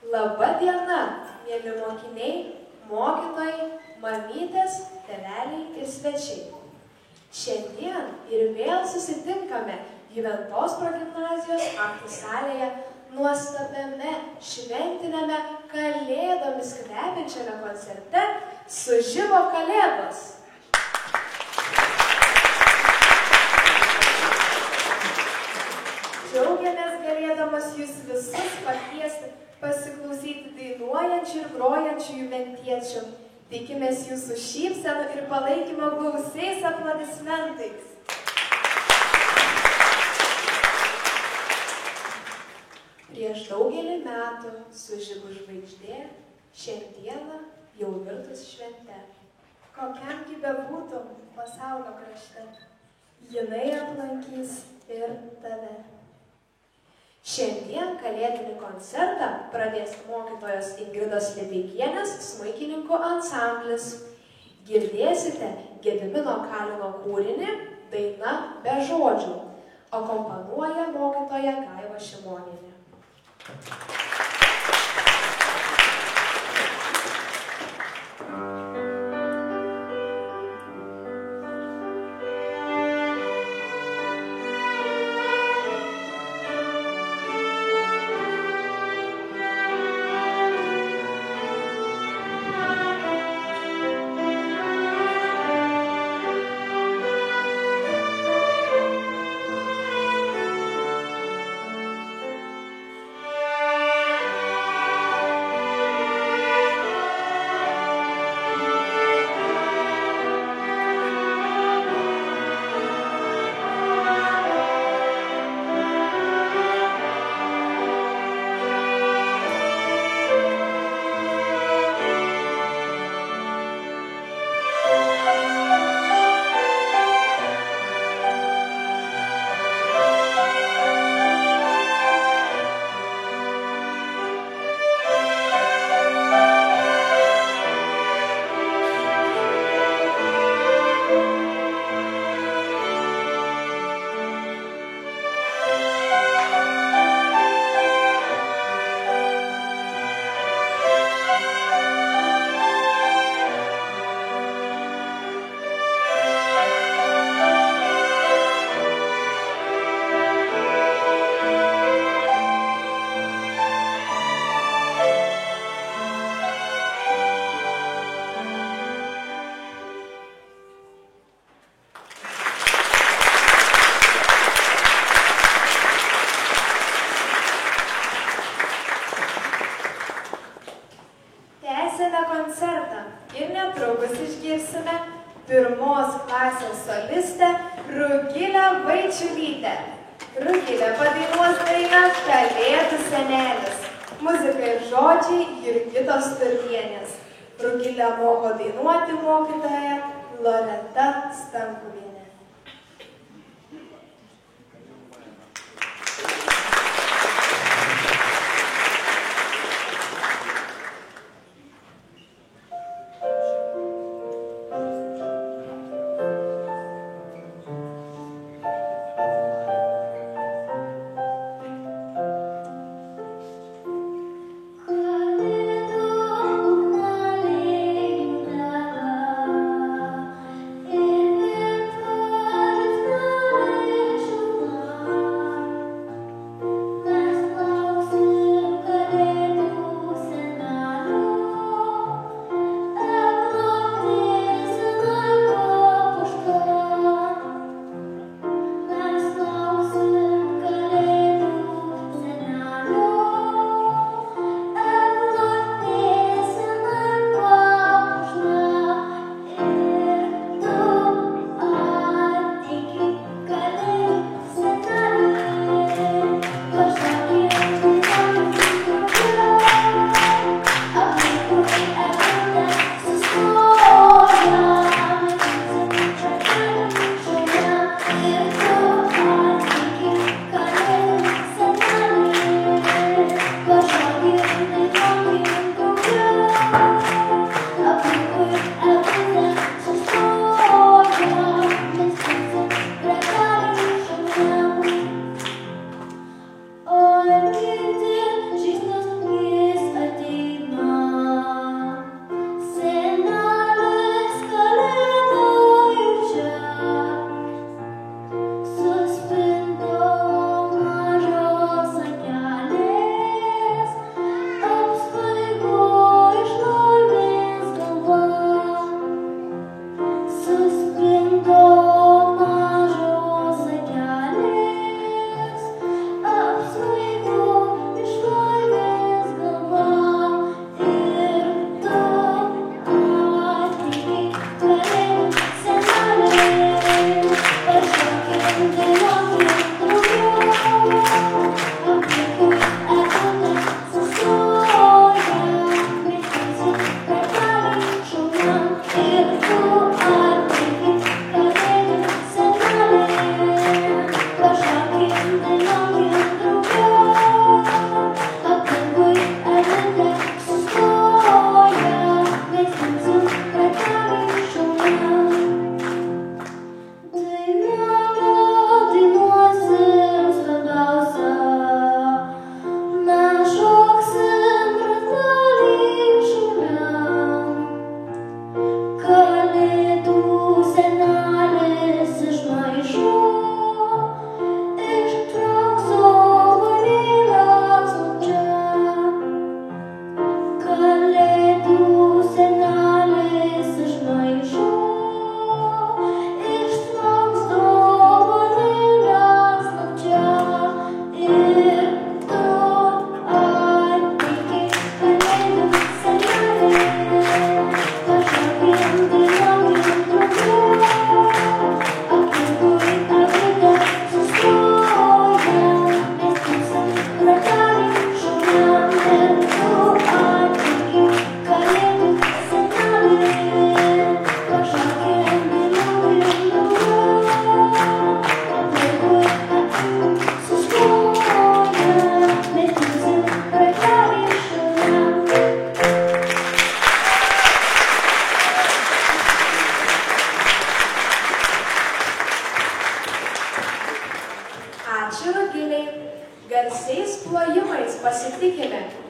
Labą dieną, mėly mokiniai, mokytojai, mamytės, tėveliai ir svečiai. Šiandien ir vėl susitinkame Juventos progimnazijos aktų salėje nuostabiame šventinėme kalėdomis kvepiančiame koncerte Sužibo kalėdos. Džiaugiamės galėdamas jūs visus pakviesti pasiklausyti dainuojančių ir grojančių juventiečių. Tikimės jūsų šypsenų ir palaikymo gausiais aplodismentais. Prieš daugelį metų sužibo žvaigždė, šiandieną jau virtus švente. Kokiam gi bebūtų pasaulio krašte, jinai aplankys ir tave. Šiandien kalėdinį koncertą pradės mokytojos Ingridos Lebeikienės smuikininkų ansamblis. Girdėsite Gedimino Kalino kūrinį Daina be žodžių. Akompanuoja mokytoja Gaiva Šimonienė. Koncertą ir netrukus išgirsime pirmos klasės solistę Rugilę Vaičiulytę. Rugilė padainuos dainą Kalėdų senelis. Muzika ir žodžiai Jurgitos Turkienės. Rugilę moko dainuoti mokytoja Loreta Stankuvienė. Kalėdų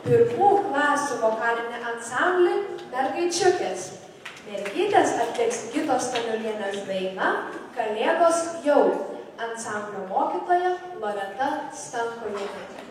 pirmų klasių vokalinį ansamblį Mergaičiukės. Mergytės atliks Gitos Staniulienės dainą Kalėdos jau. Ansamblio mokytoja Loreta Stankovienė.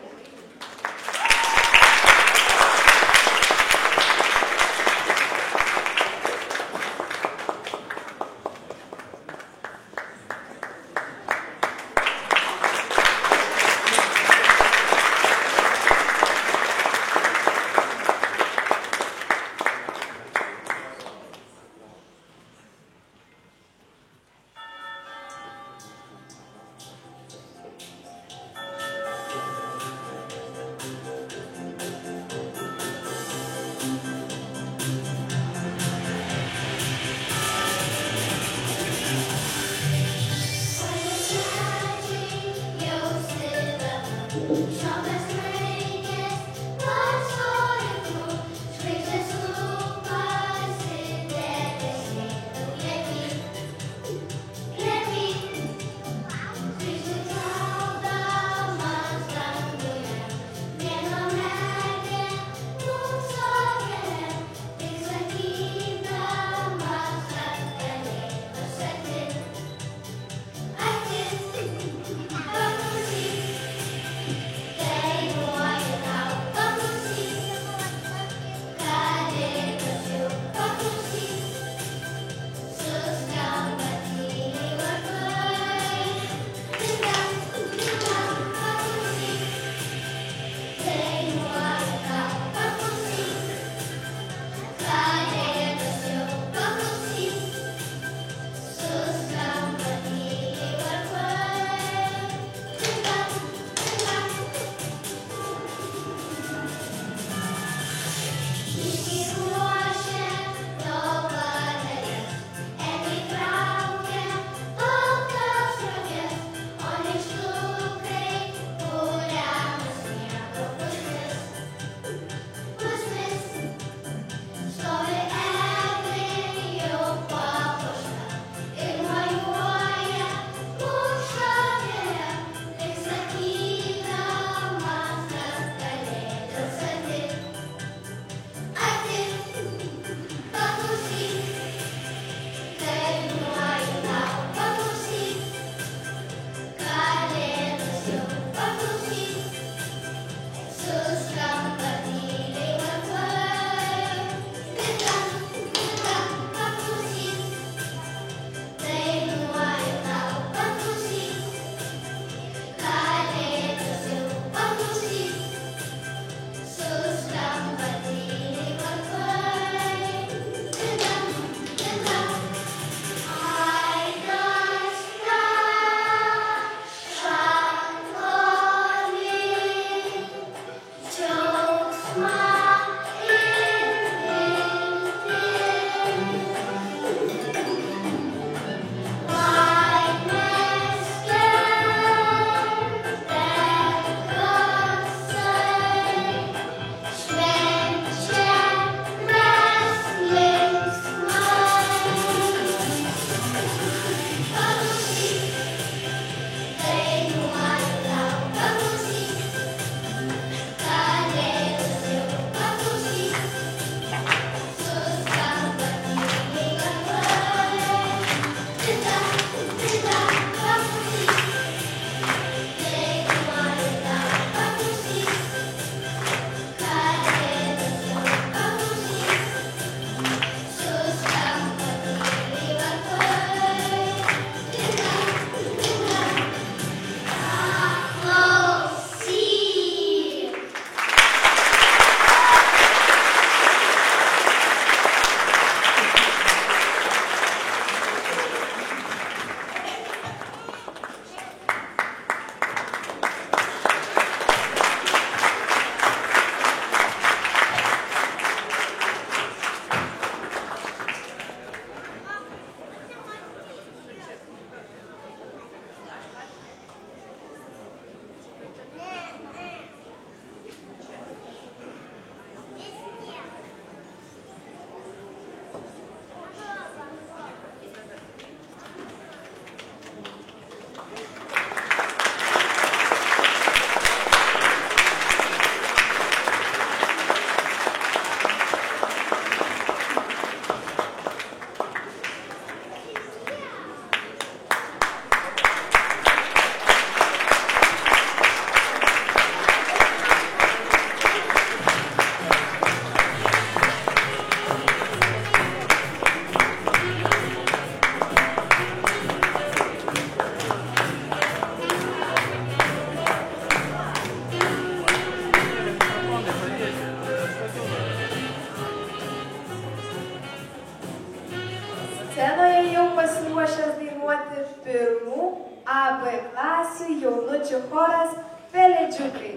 pasiruošęs dainuoti pirmų AB klasių jaunučių choras Pelėdžiukai.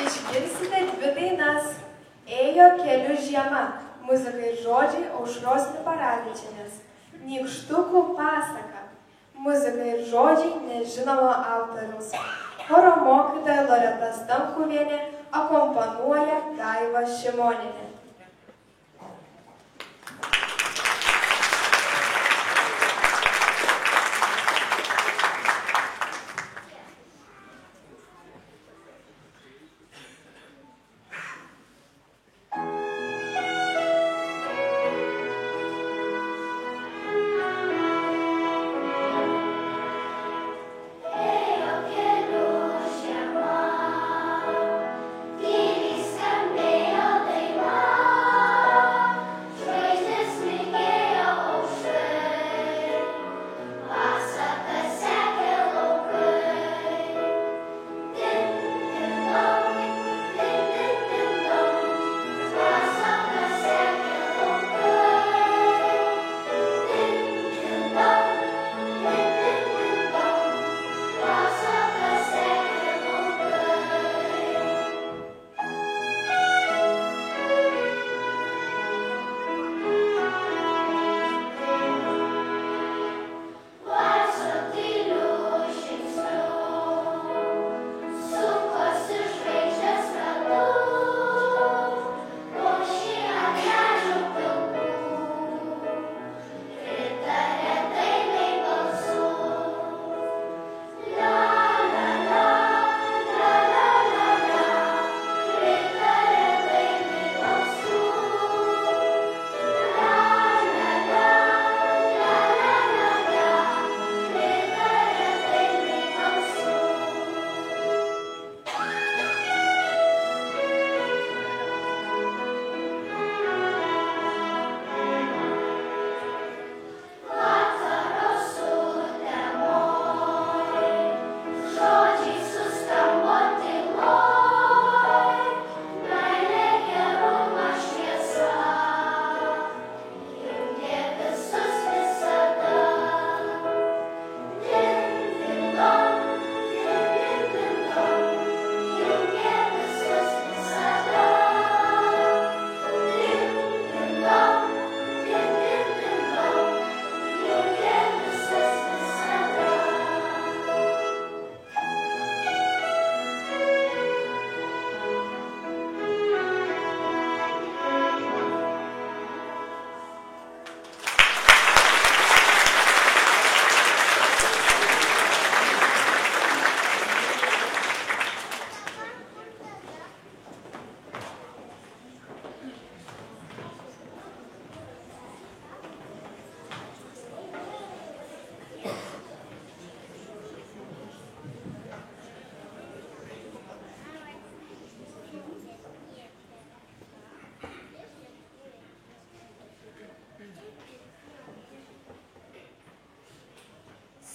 Išgirsite dvi dainas. Ėjo keliu žiema, muzika ir žodžiai Aušros Liparavičienės. Nykštukų pasaka, muzika ir žodžiai nežinomo autoriaus. Choro mokytoja Loreta Stamkuvienė akompanuoja Daiva Šimonienė.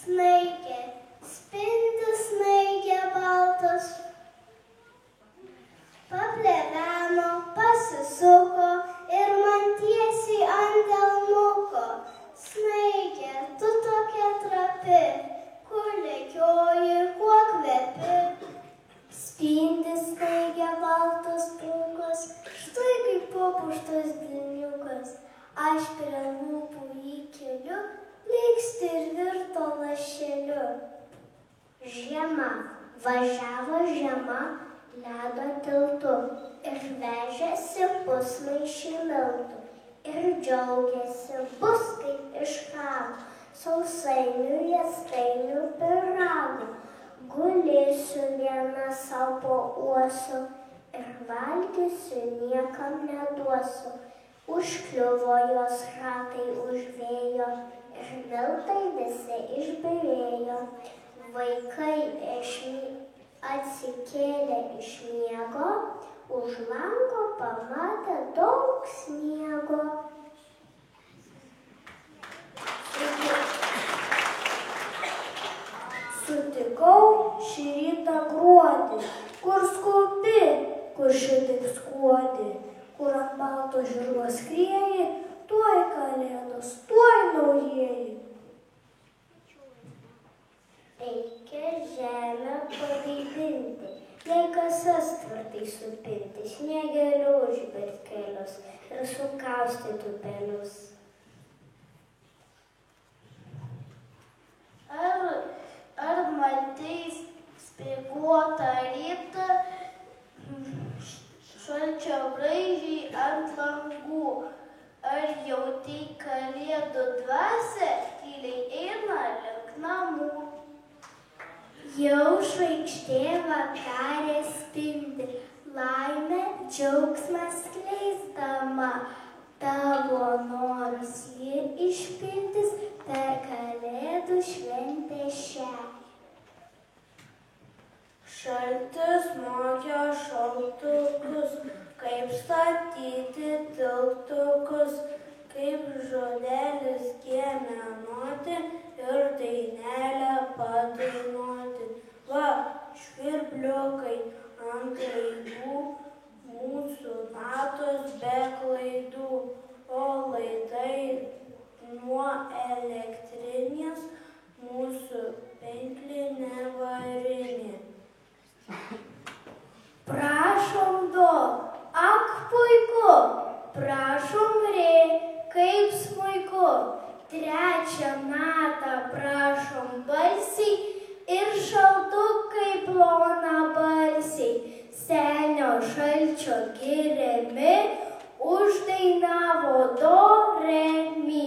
Snaigė, spindi snaigė baltas, papleveno, pasisuko ir man tiesiai ant delnuko. Snaigė, tu tokia trapi, kur lėkioji, kuo kvepi. Spindi snaigė baltas pūkas, štai kaip papuštas delniukas. Aš prie lūpų jį keliu, lygsti ir virto lašeliu. Žiema, važiavo žiema ledo tiltu ir vežėsi pusmaišį miltų. Ir džiaugiasi, bus kaip iš karo, sausainių, riestainių, pyragų. Gulėsiu viena sau po uosiu ir valgysiu, niekam neduosiu. Užkliuvo jos ratai už vėjo ir miltai visi išbyrėjo. Vaikai atsikėlė iš miego, už lango pamatė daug sniego. Sutikau šį rytą gruodį, kur skubi, kur šitaip skuodi, kur ant balto žirgo skrieji, kalėdos, tuoj naujieji. Reikia žemę pagaidinti, jei kasas tvirtai supinti, sniegeliu užbert kelius ir sukaustytų pelius. Ar matei spyguotą rytą, šalčio braižį ant langų? Ar jautei kalėdų dvasią, tyliai eina link namų? Jau žvaigždė vakarė spindi, laimė džiaugsmas skleisdama, tavo norus ji išpildys per kalėdų šventę šią. Šaltis mokė šauktukus, kaip statyti tiltukus, kaip žodelis giemenoti ir dainelę padainuoti. Va, švirbliukai ant laidų, mūsų natos be klaidų, o laidai nuo elektrinės, mūsų penklinė varinė. Prašom do, ak puiku, prašom re, kaip smuiku, trečią natą prašom balsiai ir šaltukai plona balsiai, senio šalčio giriami, uždainavo do, re, mi.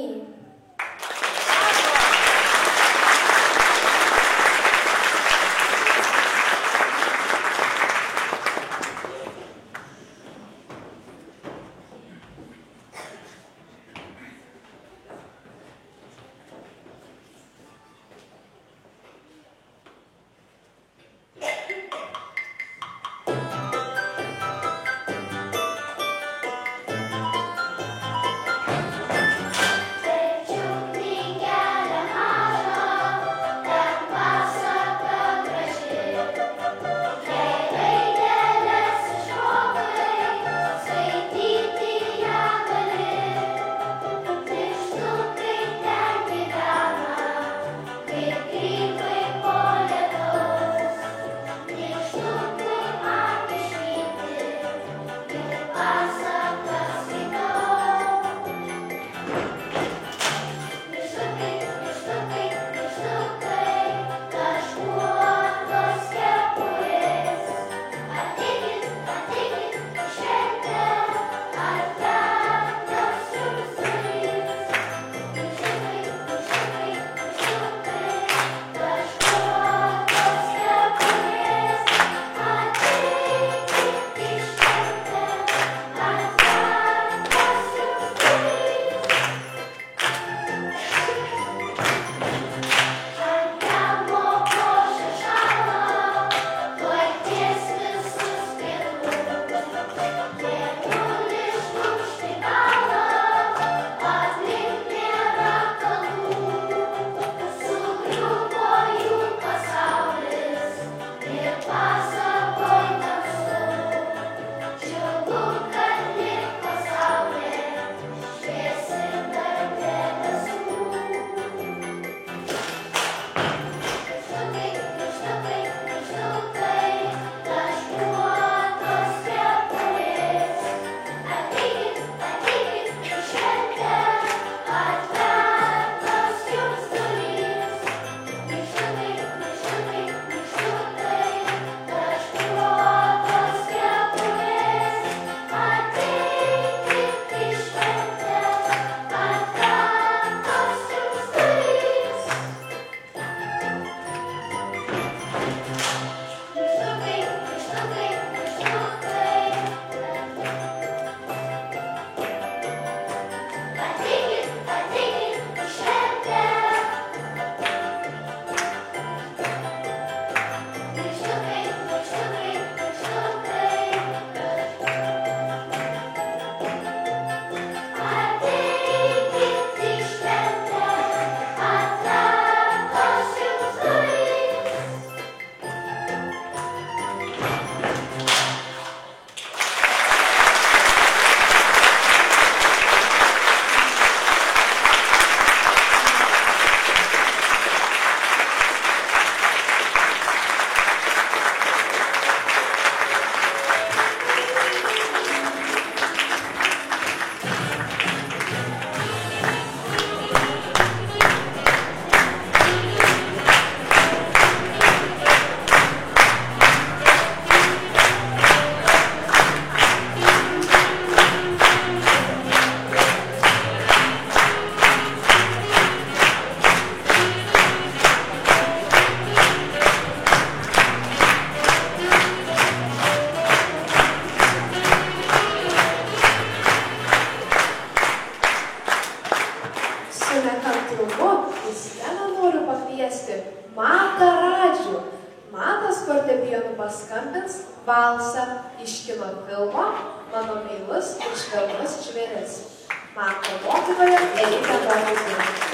Martins valsą iš kino filmo Mano meilus ir švelnus žvėris. Manto mokytoja Erika Bartuzė.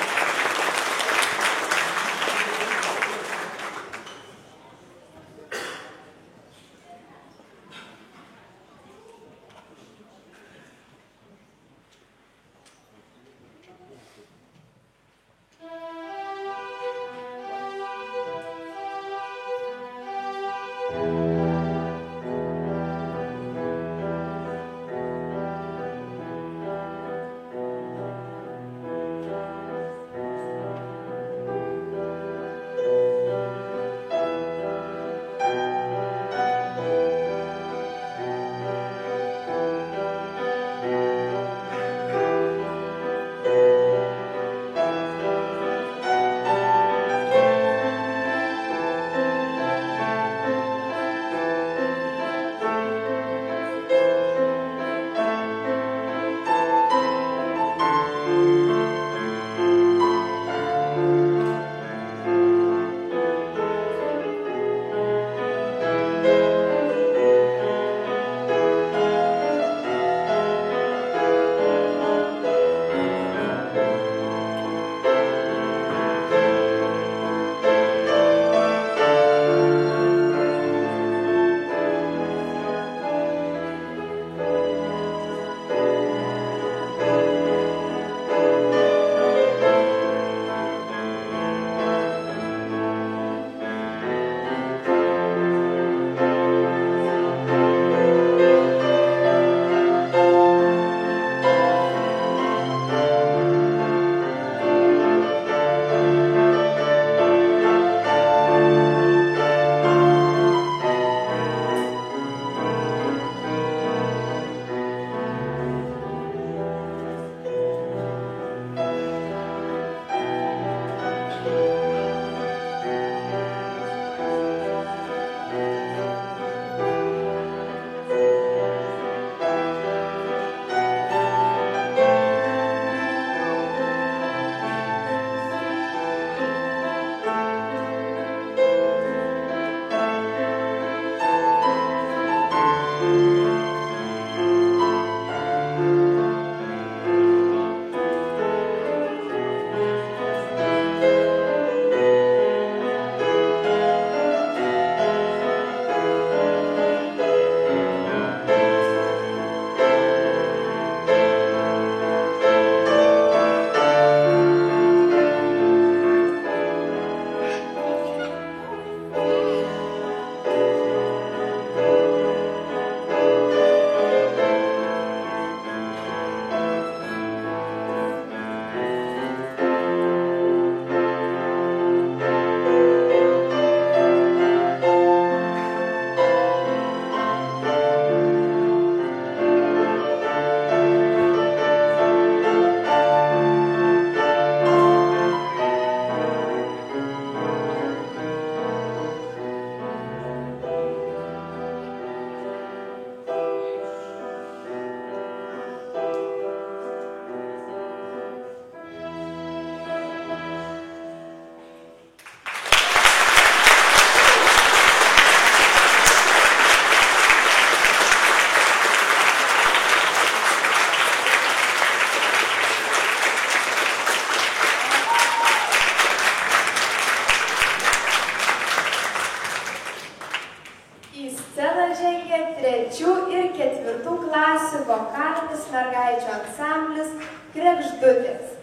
vokalinis mergaičių ansamblis Kregždutės.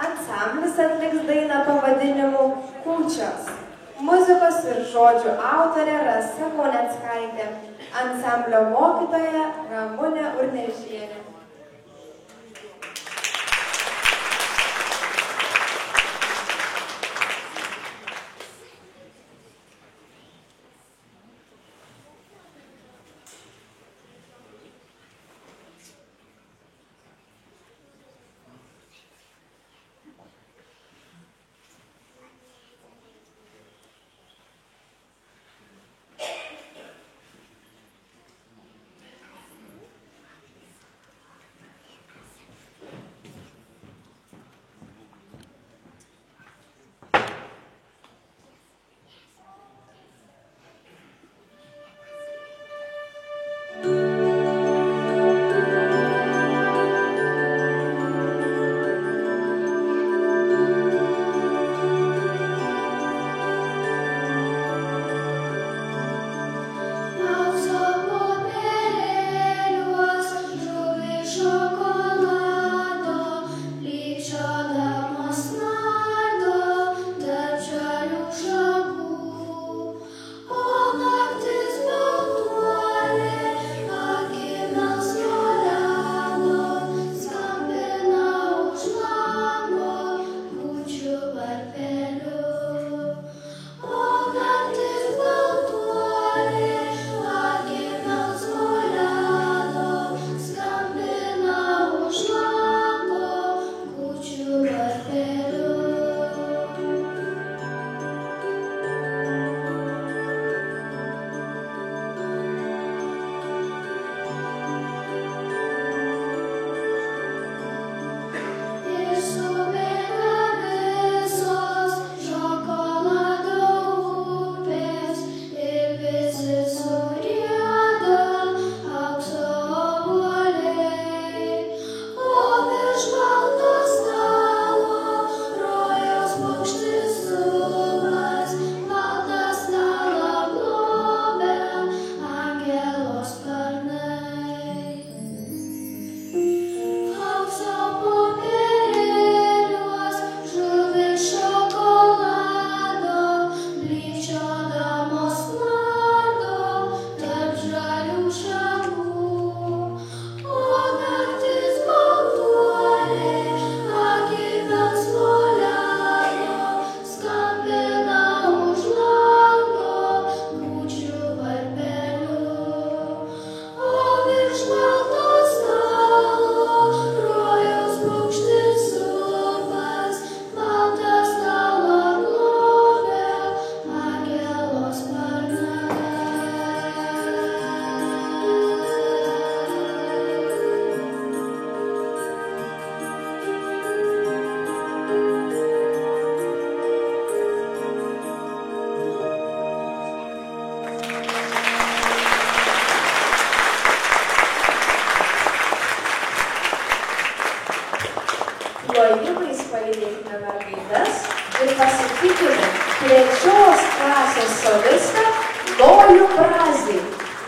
Ansamblis atliks dainą pavadinimu Kūčios. Muzikos ir žodžių autorė Rasa Kauneckaitė, ansamblio mokytoja Ramunė Urnežienė.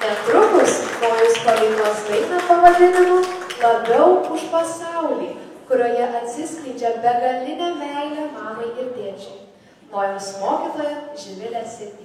Netrukus naujus paveiklos dainą pavadinimu Labiau už pasaulį, kurioje atsiskleidžia begalinė meilė mamai ir tėčiai. Nojaus mokytoja Živilė Sitnikienė.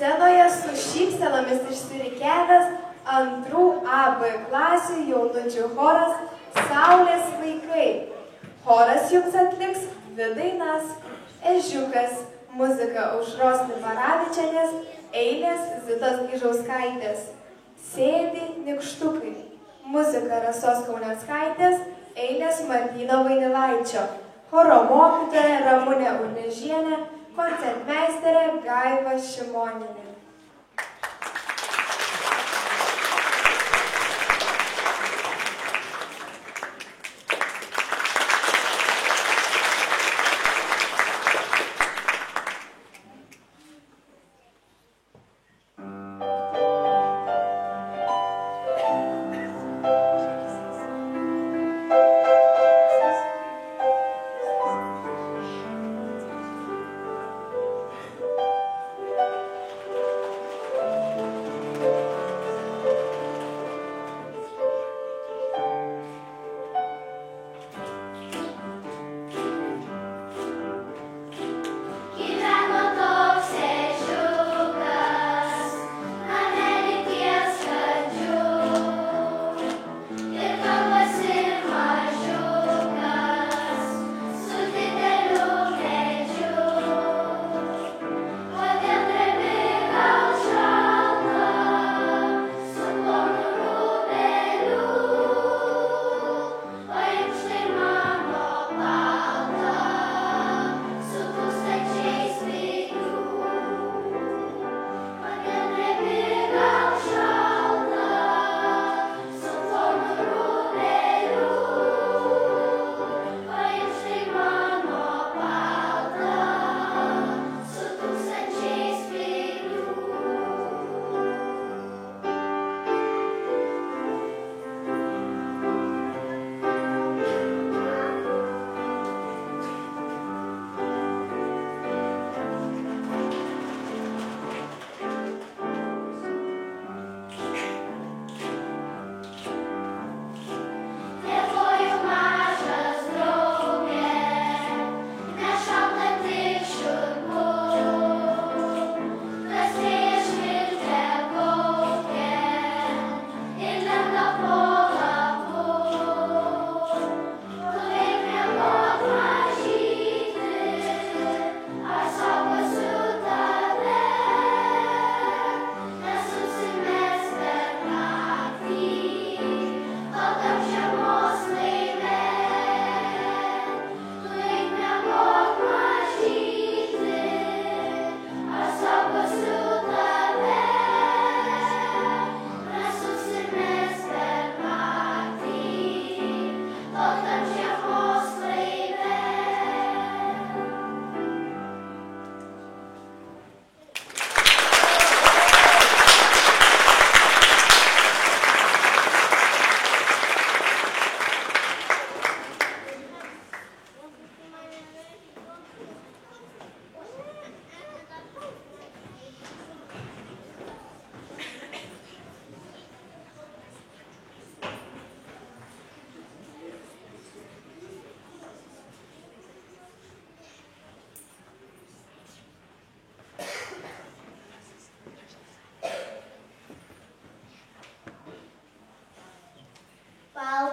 Scenoje su šypsenomis išsirikiavęs 2A-B klasių jaunučių choras Saulės vaikai. Choras jums atliks 2 dainas: Ežiukas, muzika Aušros Nivaravičienės, eilės Zitos Gižauskaitės; Sėdi nykštukai, muzika Rasos Kauneckaitės, eilės Martyno Vainilaičio; choro mokytoja Ramunė Urnežienė, koncertmeisterė Gaiva Šimonienė.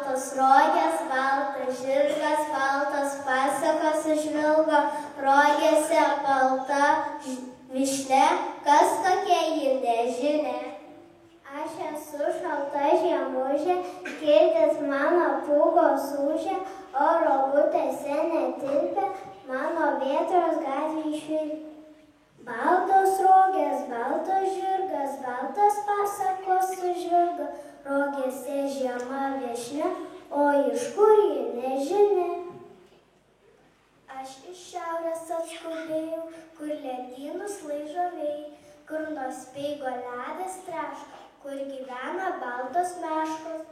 baltos rogės, baltas žirgas, baltos pasakos sužvilgo, rogėse balta višne, kas tokia ji nežinia. Aš esu šalta žiemužė, kirtis mano pūgos ūžė, o rogutėse netilpia, mano vėtros gatvėj švilpia. Baltos rogės, baltas žirgas, baltas pasakos sužvilgo, rogėse žiema viešnia, o iš kur ji nežinia. Aš iš šiaurės atskubėjau, kur ledynus laižo vėjai, kur nuo speigo ledas treška, kur gyvena baltos meškos.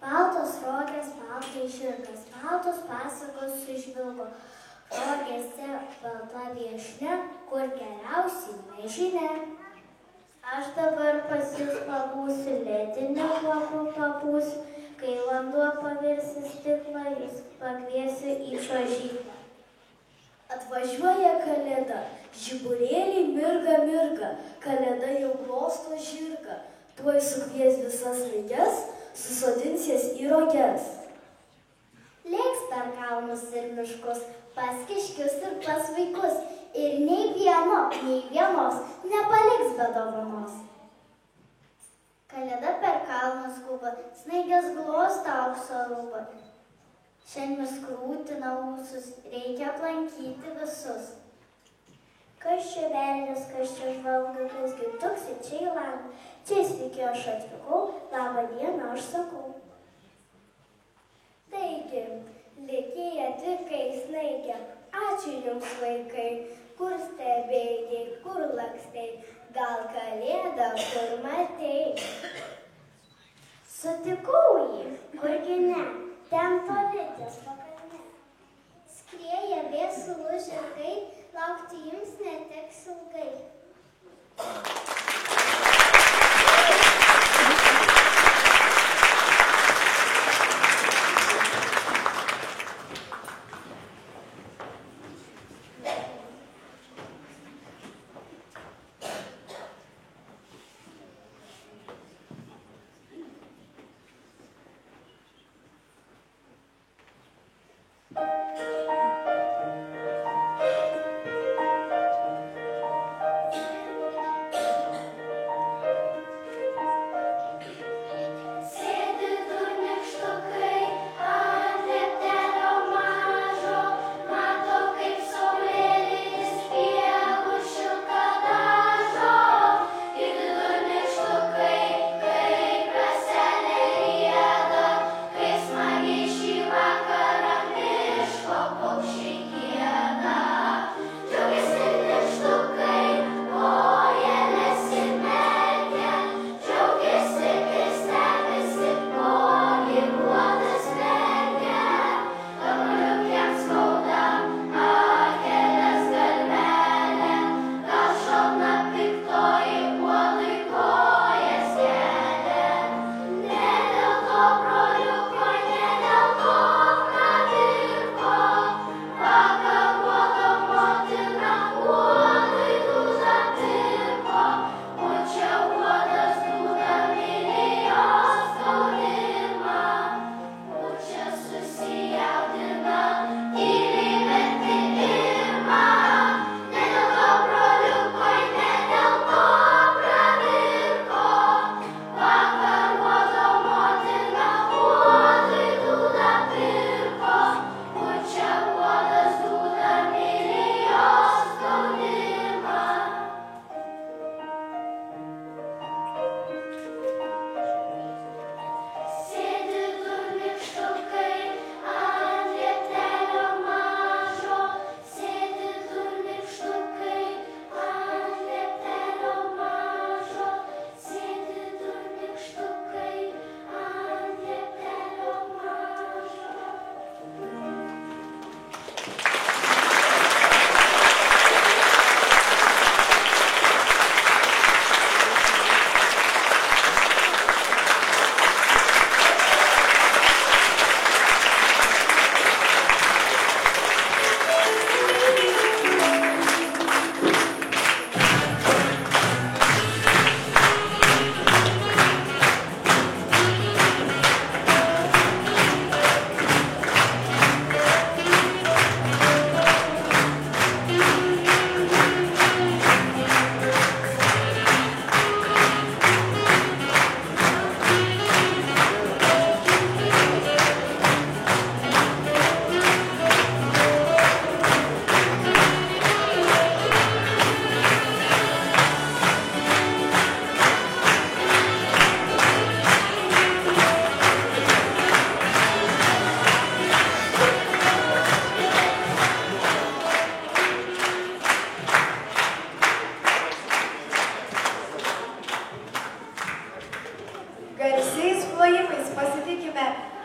Baltos rogės, baltas žirgas, baltos pasakos sužvilgo, rogėse balta viešnia, kur geriausiai nežinia. Aš dabar pas jus pabūsiu, ledinio kvapu papūsiu, kai vanduo pavirsi stiklą, jus pakviesiu į čiuožyklą. Atvažiuoja kalėda, žiburėliai mirga mirga, kalėda jau glosto žirgą, tuoj sukvies visas raiges, susodins jas į roges. Lėks per kalnus ir miškus, pas kiškius ir pas vaikus, ir nei vieno, nei vienos nepaliks be dovanos. Kalėda per kalnus skuba, snaigės glosto aukso rūbą. Šiandien skrūtina ūsus, reikia aplankyti visus. Kas čia velnias, kas čia žvalga, kasgi tuksi čia į langą. Čia sveiki, aš atvykau, labą dieną aš sakau. Taigi, likėję tik kai snaigė, ačiū jums vaikai, kur stebėjai, kur lakstei, gal kalėdą, kur matei. Sutikau jį, kurgi ne, ten tolėtės pakalne. Skrieja vėsulų žirgai, laukti jums neteks ilgai.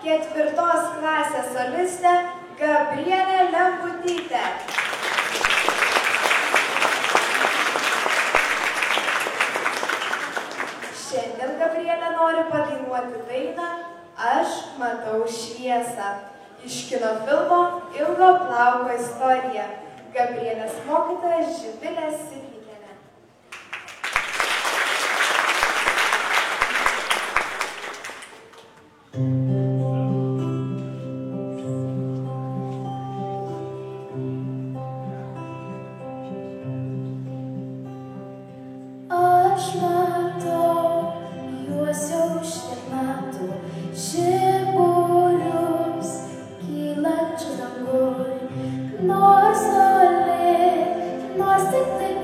4 klasės solistę Gabrielę Lembutytę. Šiandien Gabrielė nori padainuoti dainą Aš matau šviesą. Iš kino filmo Ilgo plauko istorija. Gabrielės mokytoja Živilė Sidlikienė. Aš matau juos jau šitiek metų, žiburius kylančius danguj, nors toli, nors tik taip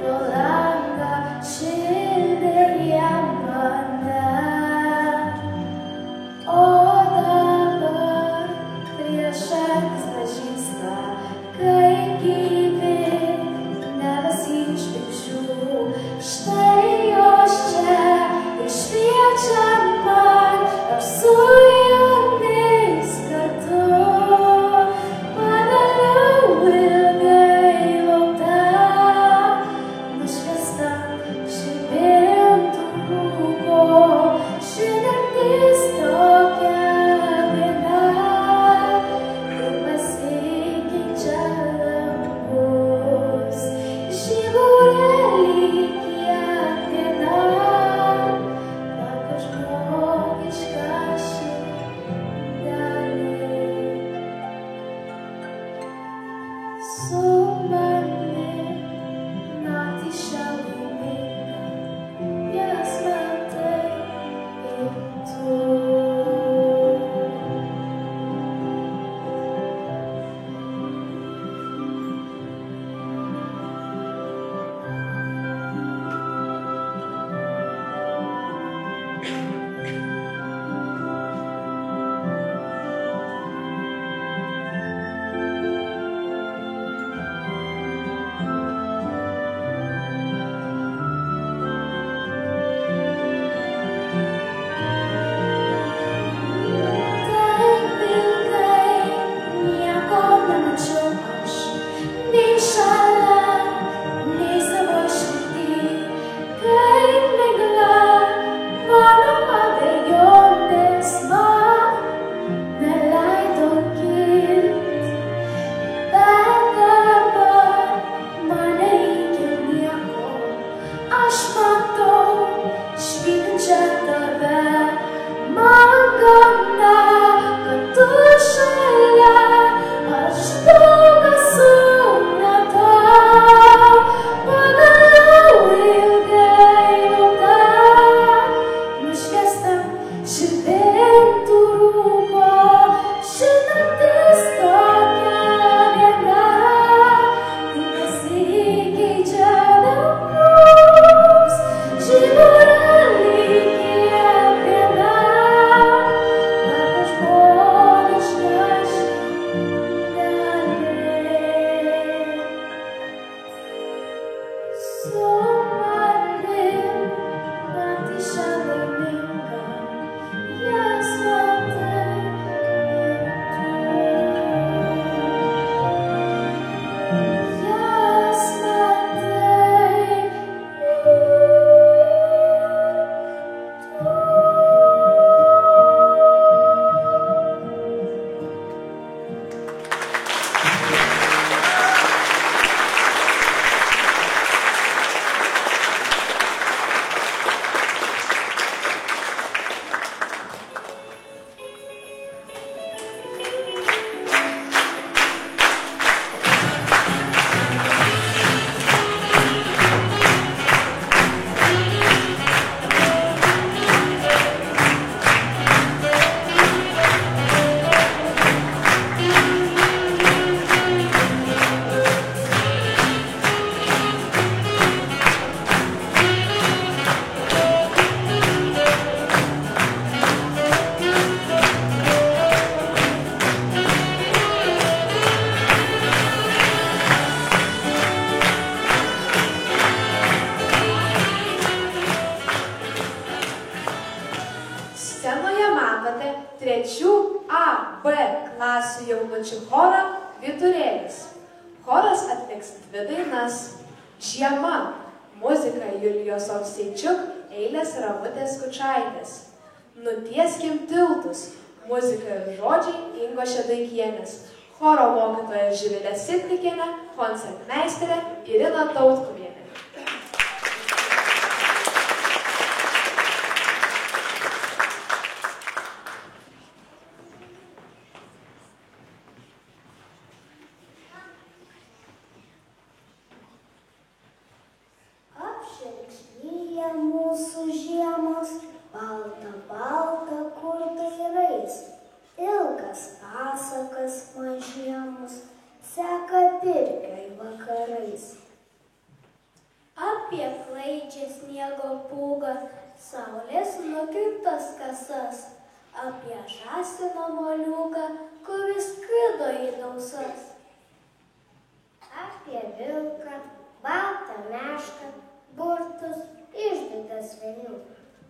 B klasių jaunučių chorą Vyturėlis. Choras atliks 2 dainas. Žiema. Muzika Julijos Ovseičiuk, eilės Ramutės Kučaitės. Nutieskim tiltus. Muzika ir žodžiai Ingos Šedaikienės. Choro mokytoja Živilė Sitnikienė, koncertmeisterė Irina Tautkuvienė. Apšerkšnyja mūsų žiemos, balta, balta, kur dairais. Ilgas pasakas mažiemus, seka pirkiai vakarais. Apie klaidžią sniego pūgą, saulės nukirptas kasas, apie žąsino moliūgą, kuris skrido į dausas. Apie vilką, baltą mešką, burtus, išdidas vėlių.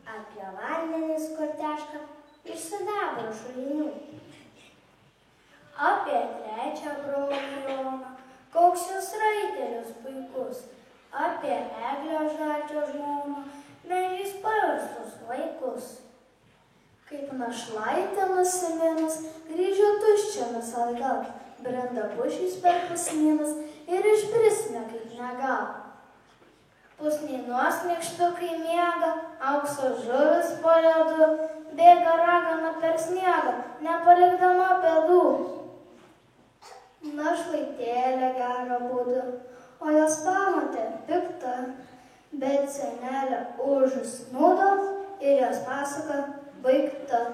Apie vandenį skurtešką, iš sidabro šulinių. Apie trečią brolį Joną, koks jūs raitelius puikus. Apie eglio žalčio žmoną, medžiais paverstus vaikus. Kaip našlaitė nusiminus, grįžo tuščiamis atgal, brenda pušys per pusnynus ir išprisne kaip negal. Pusnynos nykštukai miega, aukso žuvis po ledu, bėga ragana per sniegą, nepalikdama pėdų. Našlaitėlė gero būdu, o jos pamatė pikta, bet senelė užsnūdo ir jos pasaka baigta.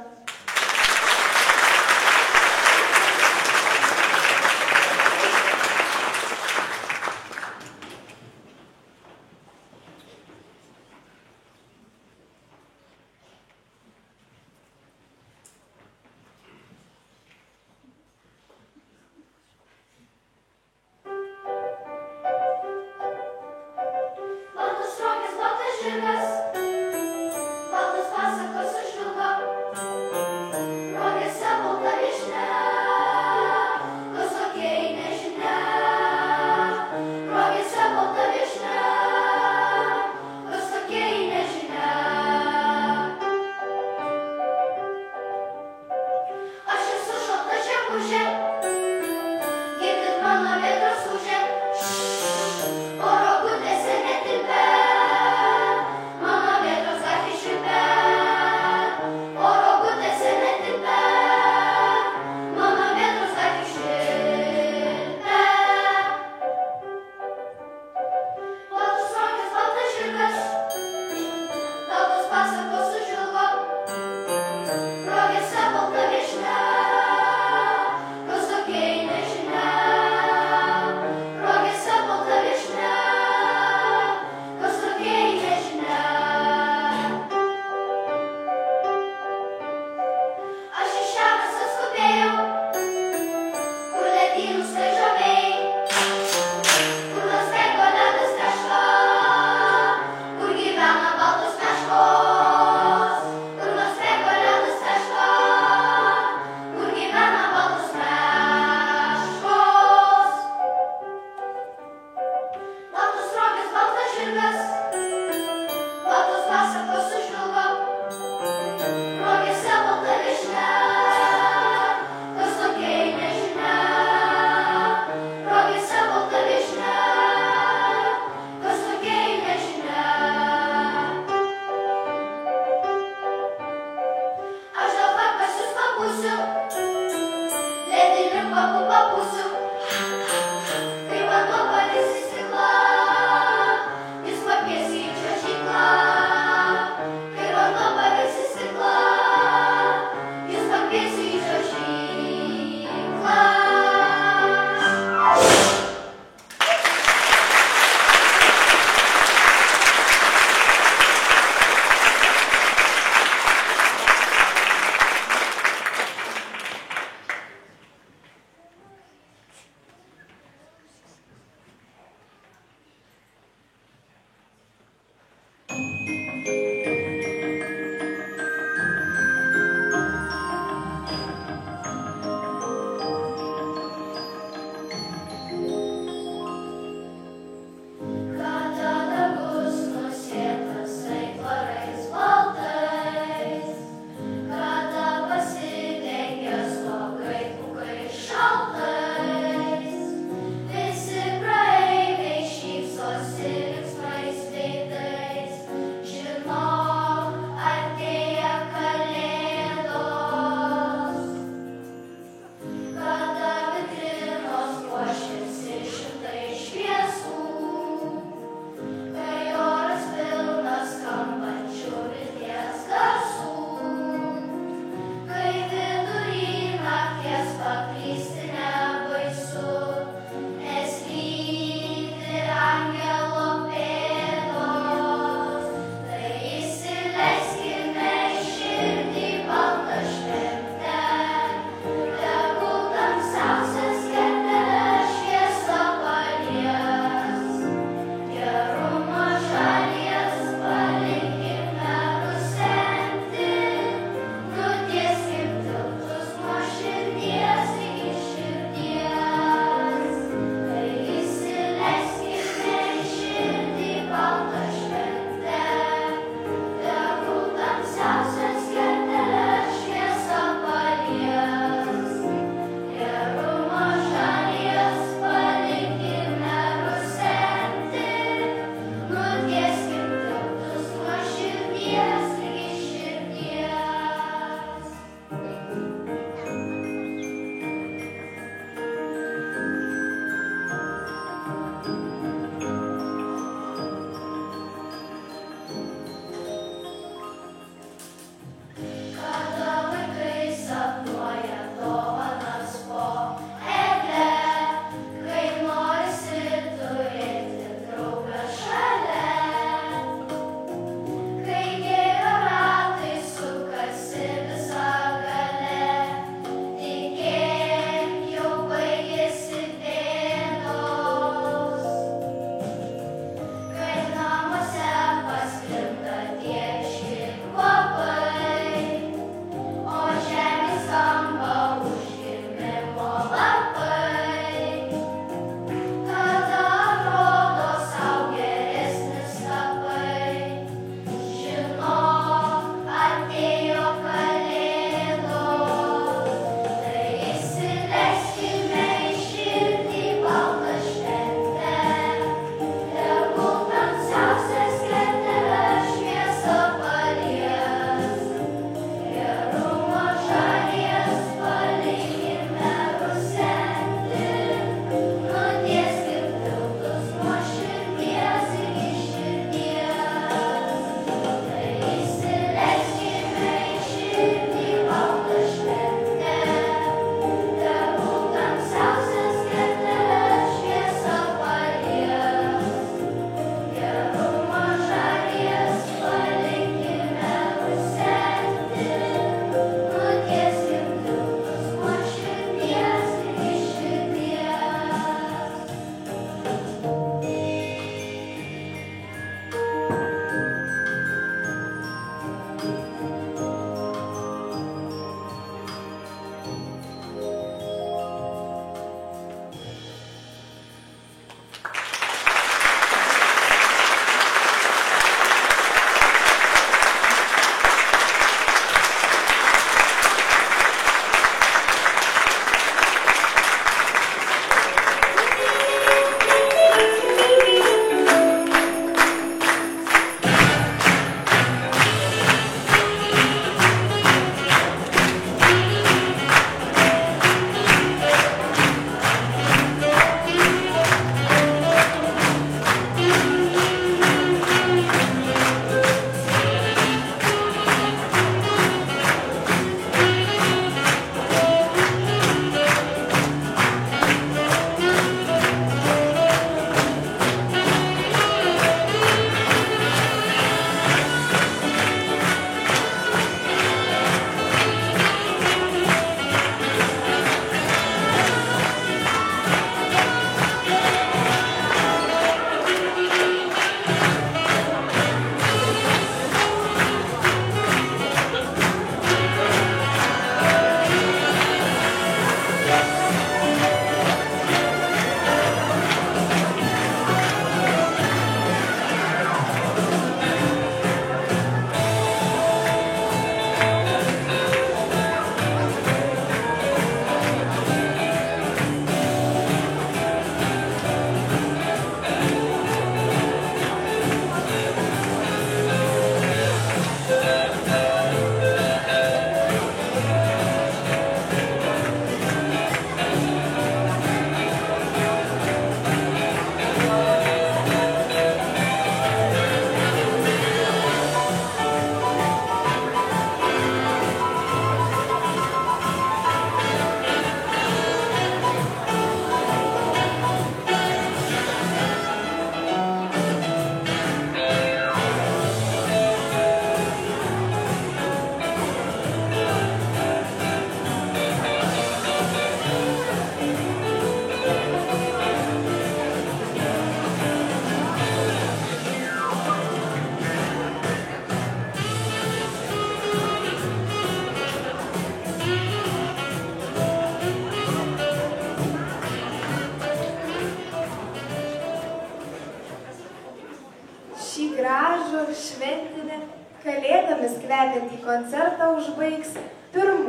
gėlėmis kvepiantį koncertą užbaigs 1,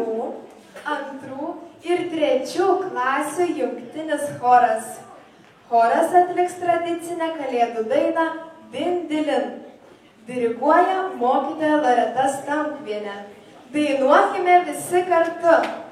2 ir 3 klasių jungtinis choras. Choras atliks tradicinę kalėdų dainą Din Dilin. Diriguoja mokytoja Loreta Stankvienė. Dainuokime visi kartu.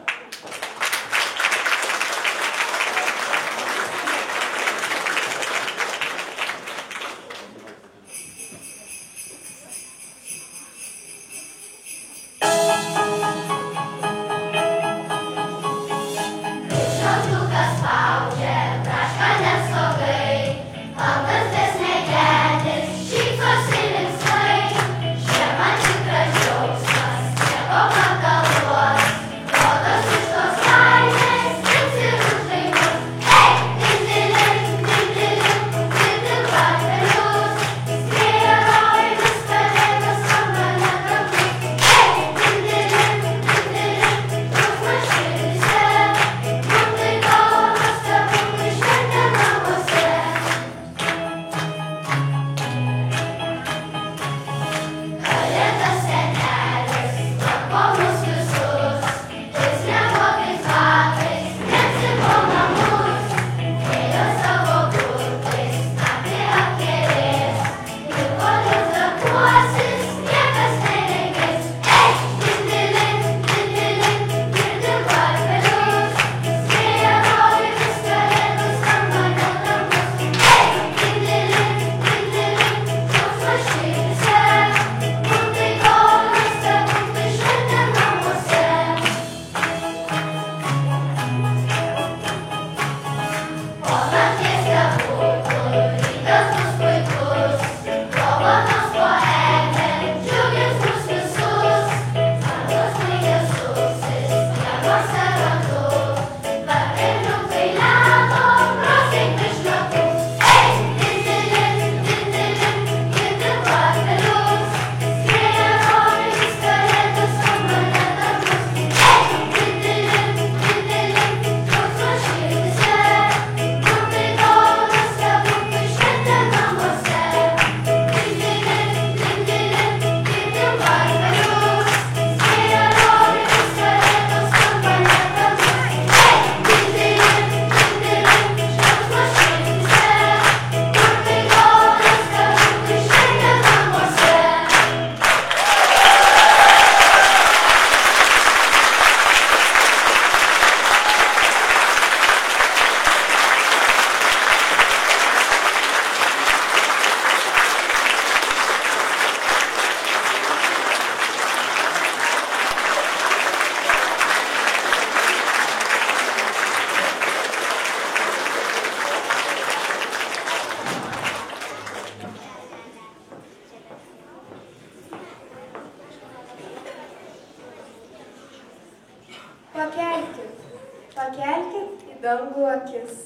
Pakelkit į dangų akis,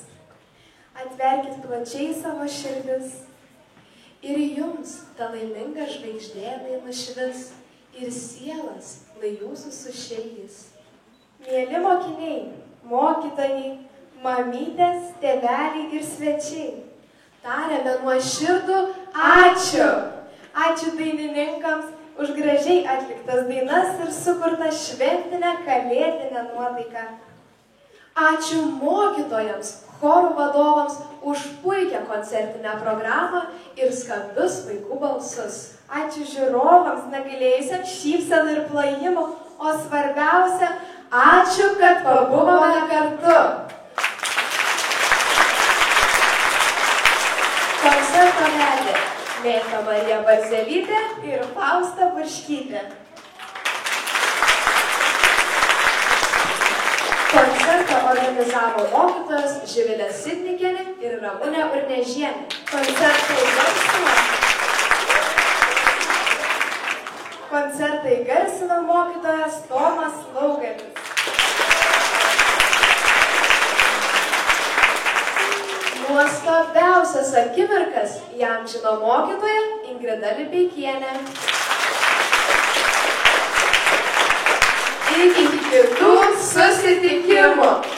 atverkit plačiai savo širdis ir jums ta laiminga žvaigždė nušvis ir sielas lai jūsų sušildys. Mieli mokiniai, mokytojai, mamytės, tėveliai ir svečiai, tariame nuoširdų ačiū! Ačiū dainininkams už gražiai atliktas dainas ir sukurtą šventinę kalėdinę nuotaiką. Ačiū mokytojams, chorų vadovams už puikią koncertinę programą ir skambius vaikų balsus. Ačiū žiūrovams, negailėjusiems šypsenų ir plojimų, o svarbiausia, ačiū, kad pabuvome kartu. Koncertą vedė Mėta Marija Barzelytė ir Fausta Burškytė. Koncertą organizavo mokytojos Živilė Sidnikienė ir Ramunė Urnežienė. Koncertą įgarsino mokytojas Tomas Laugalis. Nuostabiausias akimirkas įamžino mokytoja Ingrida Lipeikienė. Iki kitų susitikimų!